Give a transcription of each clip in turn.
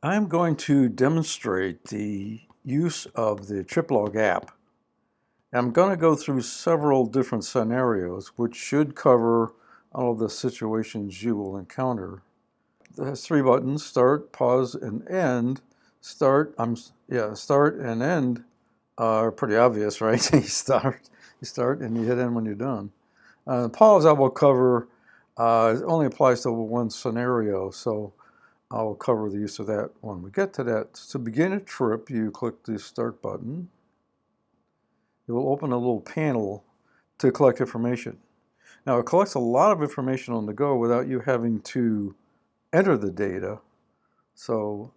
I'm going to demonstrate the use of the TripLog app. I'm going to go through several different scenarios, which should cover all of the situations you will encounter. There's three buttons: start, pause, and end. Start and end are pretty obvious, right? You start, and you hit end when you're done. Pause I will cover. It only applies to one scenario, so I'll cover the use of that when we get to that. To begin a trip, you click the Start button. It will open a little panel to collect information. Now, it collects a lot of information on the go without you having to enter the data. So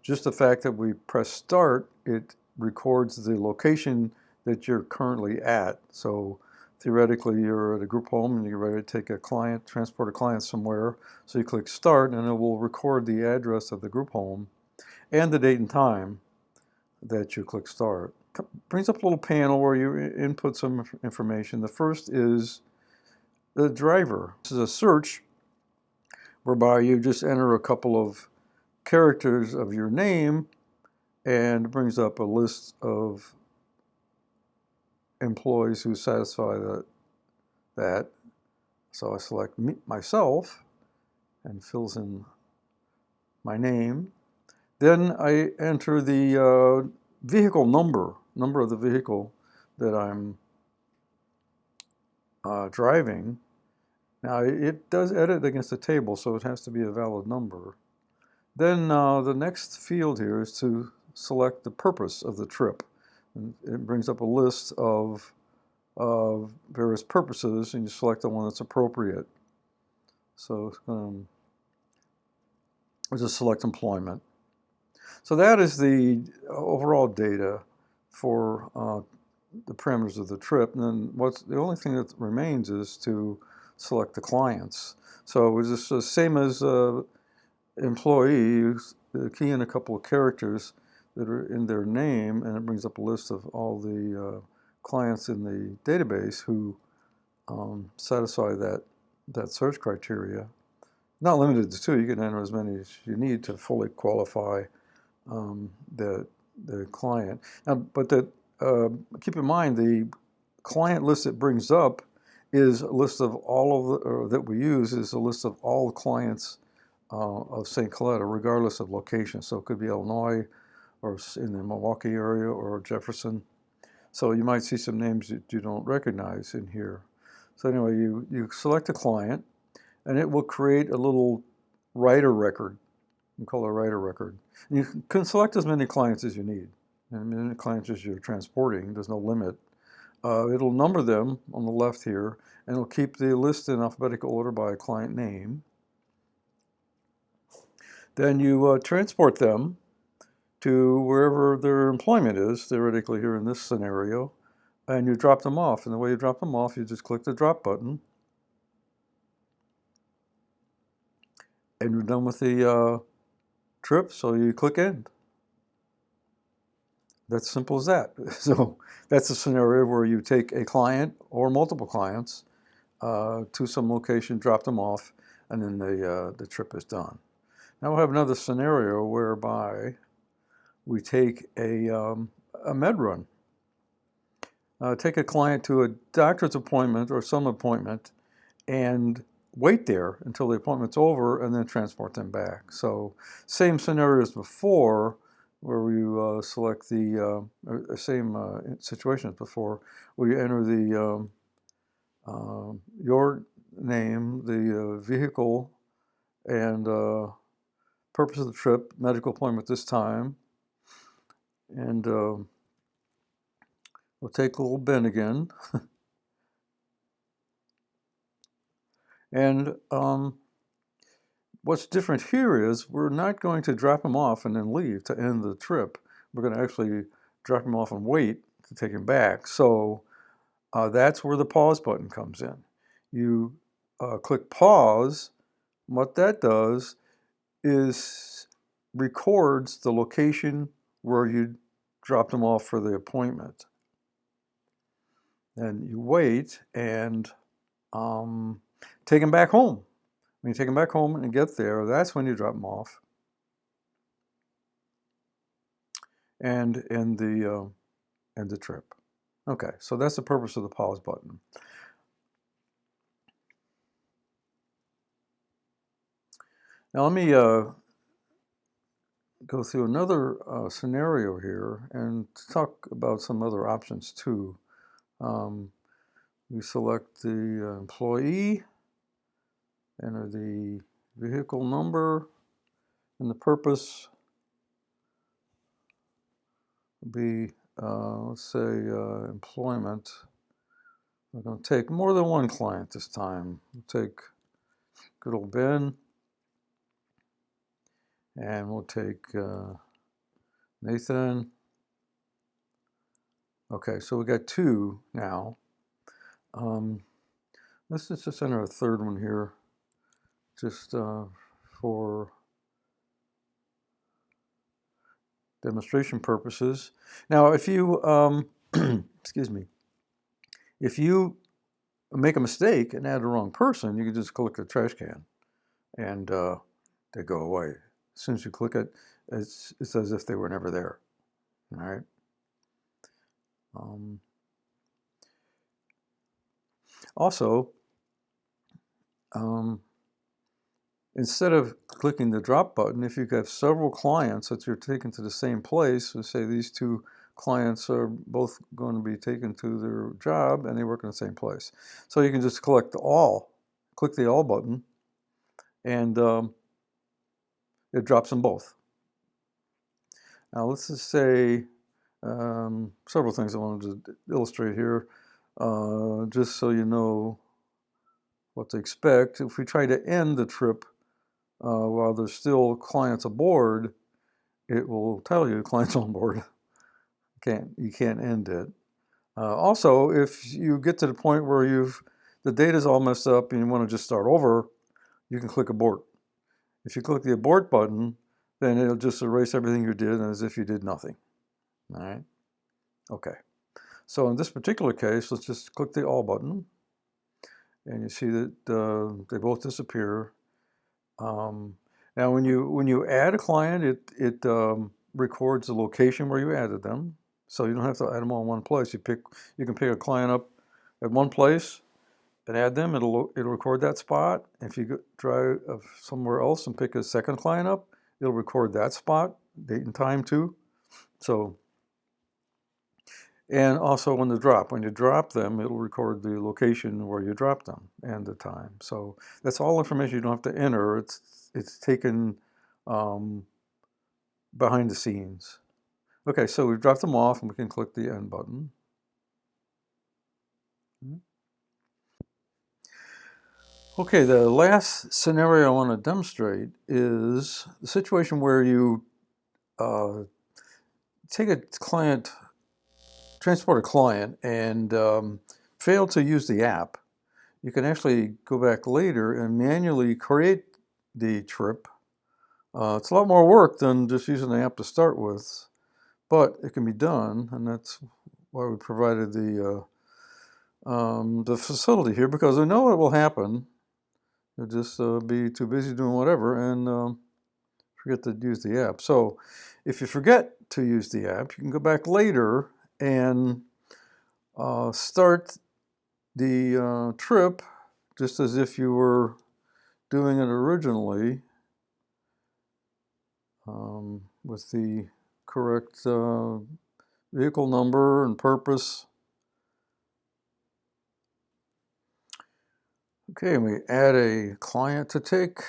just the fact that we press Start, it records the location that you're currently at. So theoretically, you're at a group home and you're ready to take a client, transport a client somewhere. So you click Start, and it will record the address of the group home and the date and time that you click Start. Brings up a little panel where you input some information. The first is the driver. This is a search whereby you just enter a couple of characters of your name, and it brings up a list of employees who satisfy that. So I select myself and fills in my name. Then I enter the vehicle number of the vehicle that I'm driving. Now it does edit against the table, so it has to be a valid number. Then the next field here is to select the purpose of the trip. And it brings up a list of various purposes, and you select the one that's appropriate. So we'll just select employment. So that is the overall data for the parameters of the trip. And then the only thing that remains is to select the clients. So it's just the same as employee. You key in a couple of characters that are in their name, and it brings up a list of all the clients in the database who satisfy that search criteria. Not limited to two. You can enter as many as you need to fully qualify the client. Now, but keep in mind, the client list it brings up is a list of all of that we use is a list of all the clients of St. Coletta, regardless of location. So it could be Illinois, or in the Milwaukee area, or Jefferson. So you might see some names that you don't recognize in here. So anyway, you select a client, and it will create a little writer record. You call it a writer record. And you can select as many clients as you need. And as many clients as you're transporting, there's no limit. It'll number them on the left here, and it'll keep the list in alphabetical order by client name. Then you transport them to wherever their employment is, theoretically here in this scenario, and you drop them off. And the way you drop them off, you just click the drop button, and you're done with the trip, so you click end. That's simple as that. So that's a scenario where you take a client or multiple clients to some location, drop them off, and then the trip is done. Now we'll have another scenario whereby we take a med run. Take a client to a doctor's appointment or some appointment and wait there until the appointment's over and then transport them back. So same scenario as before, where you select the same situation as before, where you enter the your name, the vehicle, and purpose of the trip, medical appointment this time, and we'll take a little bend again. And what's different here is we're not going to drop him off and then leave to end the trip. We're going to actually drop him off and wait to take him back. So that's where the pause button comes in. You click pause. What that does is records the location where you dropped him off for the appointment. Then you wait and take him back home. When you take him back home and get there, that's when you drop him off. and in the trip. Okay, so that's the purpose of the pause button. Now let me go through another scenario here and talk about some other options too. We select the employee, enter the vehicle number, and the purpose will be, let's say, employment. We're going to take more than one client this time. We'll take good old Ben, and we'll take Nathan. Okay, so we got two now. Let's just enter a third one here, just for demonstration purposes. Now, if you, excuse me, if you make a mistake and add the wrong person, you can just click the trash can, and they go away. As soon as you click it, it's as if they were never there. All right. Also, instead of clicking the drop button, if you have several clients that you're taking to the same place, let's say these two clients are both going to be taken to their job and they work in the same place. So you can just click the all button, and it drops them both. Now let's just say several things I wanted to illustrate here, just so you know what to expect. If we try to end the trip while there's still clients aboard, it will tell you clients on board. You can't end it. Also, if you get to the point where the data's all messed up and you want to just start over, you can click abort. If you click the abort button, then it'll just erase everything you did as if you did nothing. All right. Okay. So in this particular case, let's just click the all button, and you see that they both disappear. Now, when you add a client, it records the location where you added them, so you don't have to add them all in one place. You can pick a client up at one place and add them. It'll record that spot. If you try somewhere else and pick a second client up, it'll record that spot, date and time too. So, and also when you drop them, it'll record the location where you dropped them and the time. So that's all information you don't have to enter. It's taken behind the scenes. Okay, so we've dropped them off, and we can click the end button. Okay, the last scenario I want to demonstrate is the situation where you transport a client, and fail to use the app. You can actually go back later and manually create the trip. It's a lot more work than just using the app to start with, but it can be done, and that's why we provided the facility here, because we know it will happen. You'll just be too busy doing whatever and forget to use the app. So if you forget to use the app, you can go back later and start the trip just as if you were doing it originally, with the correct vehicle number and purpose. Okay, and we add a client to take.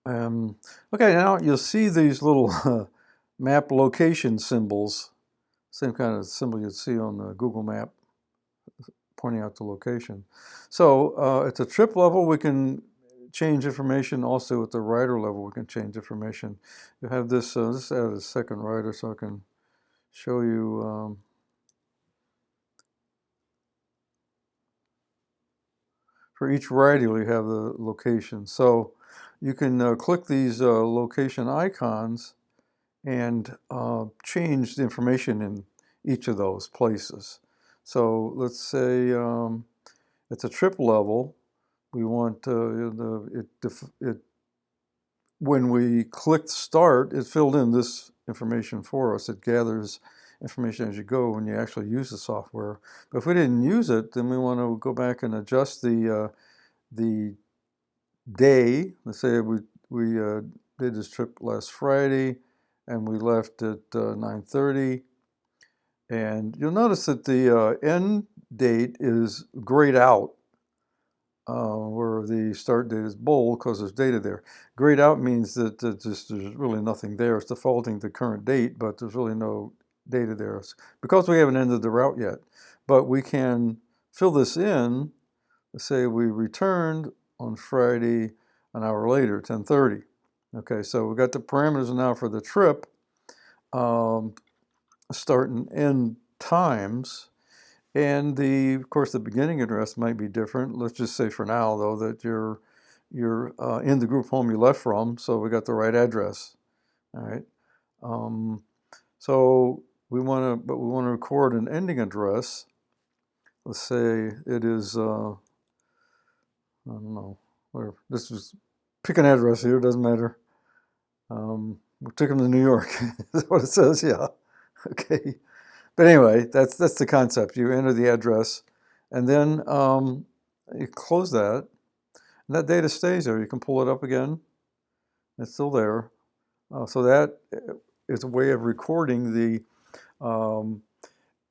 Okay, now you'll see these little map location symbols, same kind of symbol you'd see on the Google map, pointing out the location. So at the trip level, we can change information. Also at the rider level, we can change information. You have this, let's add a second rider so I can show you. For each rider, you have the location. So you can click these location icons and change the information in each of those places. So let's say at the trip level, we want it when we clicked start, it filled in this information for us. It gathers information as you go when you actually use the software. But if we didn't use it, then we want to go back and adjust the day. Let's say we did this trip last Friday, and we left at 9:30. And you'll notice that the end date is grayed out, where the start date is bold because there's data there. Grayed out means that there's really nothing there. It's defaulting to current date, but there's really no data there. It's because we haven't ended the route yet. But we can fill this in. Let's say we returned on Friday an hour later, 10:30. Okay, so we've got the parameters now for the trip, start and end times. And of course, the beginning address might be different. Let's just say for now, though, that you're in the group home you left from, so we got the right address. All right. So we want to record an ending address. Let's say it is I don't know, whatever. This is pick an address here. Doesn't matter. We'll take them to New York. That's what it says. Yeah. Okay. But anyway, that's the concept. You enter the address, and then you close that, and that data stays there. You can pull it up again. It's still there. So that is a way of recording the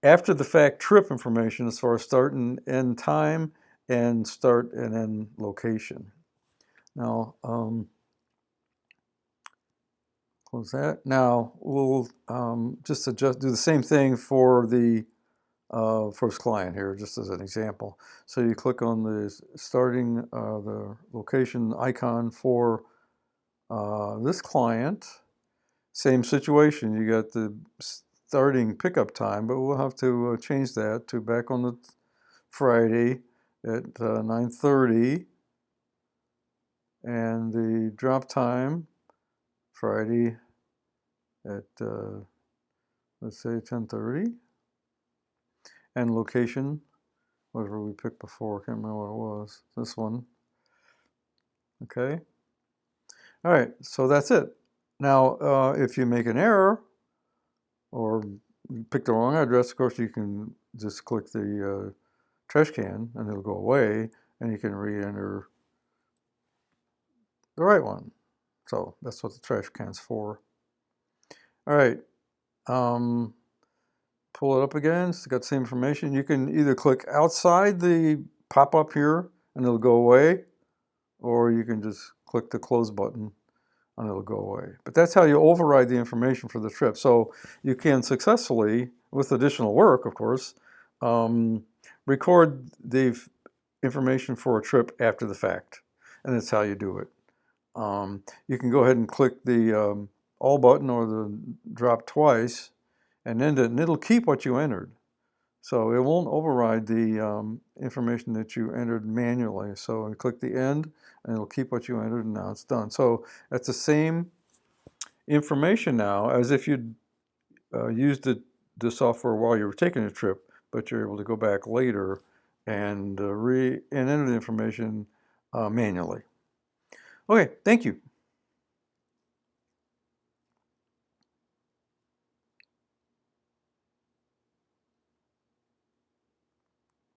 after-the-fact trip information as far as start and end time and start and end location. Now, close that. Now we'll just do the same thing for the first client here, just as an example. So you click on the starting the location icon for this client. Same situation. You got the starting pickup time, but we'll have to change that to back on the Friday at 9:30, and the drop time Friday at let's say 10:30, and location, whatever we picked before, I can't remember what it was, this one. Okay. All right, so that's it. Now, if you make an error or you pick the wrong address, of course you can just click the trash can and it'll go away, and you can re-enter the right one. So that's what the trash can's for. All right. Pull it up again. It's got the same information. You can either click outside the pop-up here and it'll go away, or you can just click the close button and it'll go away. But that's how you override the information for the trip. So you can successfully, with additional work, of course, record the information for a trip after the fact. And that's how you do it. You can go ahead and click the all button or the drop twice and end it, and it'll keep what you entered. So it won't override the information that you entered manually. So you click the end, and it'll keep what you entered, and now it's done. So that's the same information now as if you'd used the software while you were taking a trip, but you're able to go back later and enter the information manually. Okay, thank you.